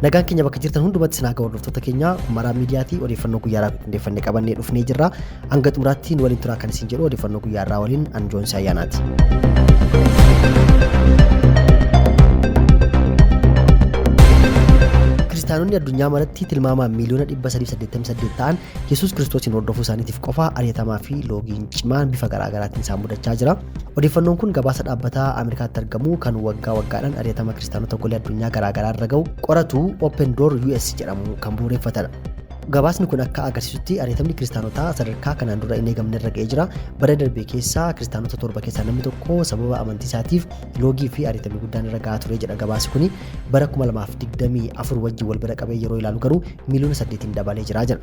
Nagaan keenya bakka jirtan hundumatti sinaa ga'u hordoftoota keenya maraa miidiyaatii odeeffannoo guyyaadhaaf qindeeffannee qabannee dhufnee jirra. Hanga xumuraatti waliin turaa kan isin jedhu odeeffannoo guyyaarraa waliin Anjoonsi Ayyaanaati. Kiristaanonni addunyaa maratti tilmaamaan miliyoona 388 ta'an Yesuus Kiristoosiin hordofuu isaaniitiif qofa ari'atamaa fi loogiin cimaan bifa garaagaraatiin isaan mudachaa jira. Odeeffannoon kun gabaasa dhaabbataa Ameerikaatti argamu kan waggaa waggaadhaan ari'atama kiristaanota golee addunyaa garaagaraa irra ga'u qoratu Open Door US jedhamu kan bu'uureffatedha. Gabaasni kun akka agarsiisutti ari'atamni kiristaanotaa sadarkaa kanaan dura hin eegamne irra ga'ee jira. Bara darbee keessaa kiristaanota 7 keessaa namni tokko sababa amantii isaatiif loogii fi ari'atamni guddaan irra ga'aa ture jedha gabaasi kuni. Bara 2024 wajjin wal bira qabee yeroo ilaalu garuu miliyoona 8 dabalee jira jedha.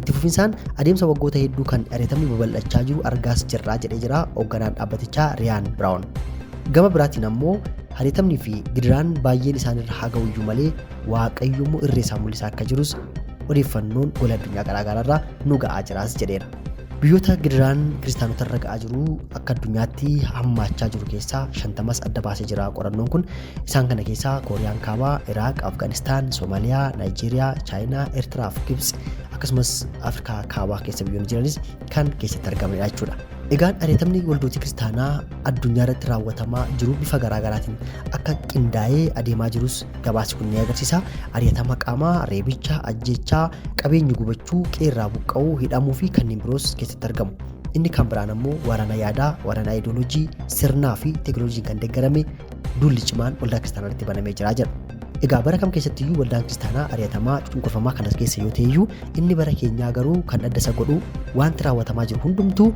Itti fufinsaan adeemsa waggoota hedduu kan ari'atamni babal'achaa jiru argaas jirraa jedhee jira hoogganaan dhaabbatichaa Riyaan Biraawun. Gama biraatiin ammoo ari'atamnii fi gidiraan baay'een isaanirra haa ga'u iyyuu malee waaqayyoommoo irree isaa mul'isaa akka jirus odeeffannoon gola addunyaa garaagaraarraa nu ga'aa jiraas jedheera. Biyyoota gidiraan kiristaanota irra ga'aa jiru akka addunyaatti hammaachaa jiru keessaa 50 adda baasee jira qorannoon kun. Isaan kana keessaa Kooriyaan Kaabaa, Iraaq, Afgaanistaan, Soomaaliyaa, Naayijeeriyaa, Chaayinaa, Eertiraa fi Gibsi akkasumas Afrikaa Kaabaa keessa biyyoonni jiranis kan keessatti argamanidha jechuudha. Egaan ari'atamni waldoota kiristaanaa addunyaa irratti raawwatamaa jiru bifa garaagaraatiin akka qindaa'ee adeemaa jirus gabaasi kun ni agarsiisa. Ari'atama qaamaa, reebicha, ajjeechaa, qabeenyi gubachuu, qeerraa buqqa'uu, hidhamuu fi kanneen biroos keessatti argamu. Inni kan biraan ammoo waraana yaadaa, waraana ayidooloojii, sirnaa fi teekinooloojiin kan deeggarame dulli cimaan waldaa kiristaanaa irratti banamee jira jedha. Egaa bara kam keessattiyyuu waldaan kiristaanaa ari'atamaa cunqurfamaa kanas keessa yoo ta'eyyuu inni bara keenyaa garuu kan adda isa godhu wanti raawwatamaa jiru hundumtuu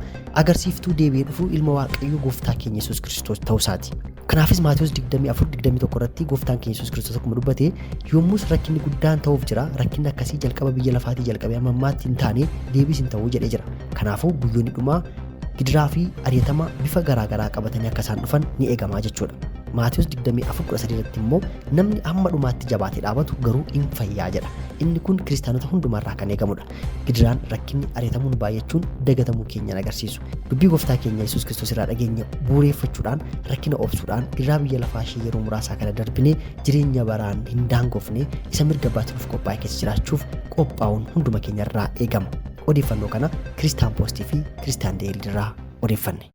agarsiiftuu deebi'ee dhufuu ilma waaqayyoo gooftaa keenya Yesuus Kiristoos ta'uu isaati. Kanaafis Maatewos 24:21 irratti gooftaan keenya Yesuus Kiristoos akkuma dubbate yommus rakkinni guddaan ta'uuf jira rakkinni akkasii jalqaba biyya lafaatii jalqabee amma ammaatti hin taane deebiis hin ta'uu jedhee jira. Kanaafuu guyyoonni dhumaa gidiraa fi ari'atama bifa garaagaraa qabatanii akka isaan dhufan ni eegamaa jechuudha. Maatewos 24:13 irratti immoo namni hamma dhumaatti jabaatee dhaabatu garuu hin fayyaa jedha. Inni kun kiristaanota hundumarraa kan eegamudha. Gidiraan rakkinni ari'atamuun baay'achuun dagatamuu keenya agarsiisu. Dubbii gooftaa keenya Yesuus Kiristoos irraa dhageenya bu'uureffachuudhaan rakkina obsuudhaan gidiraa biyya lafaa ishee yeroo muraasaa kana darbinee jireenya baraan hin daangofne isa mirga baatuuf qophaa'ee keessa jiraachuuf qophaa'uun hunduma keenyarraa eegama. Odeeffannoo kana Kiristaan Poostii fi Kiristaan Deerii irraa odeeffanne.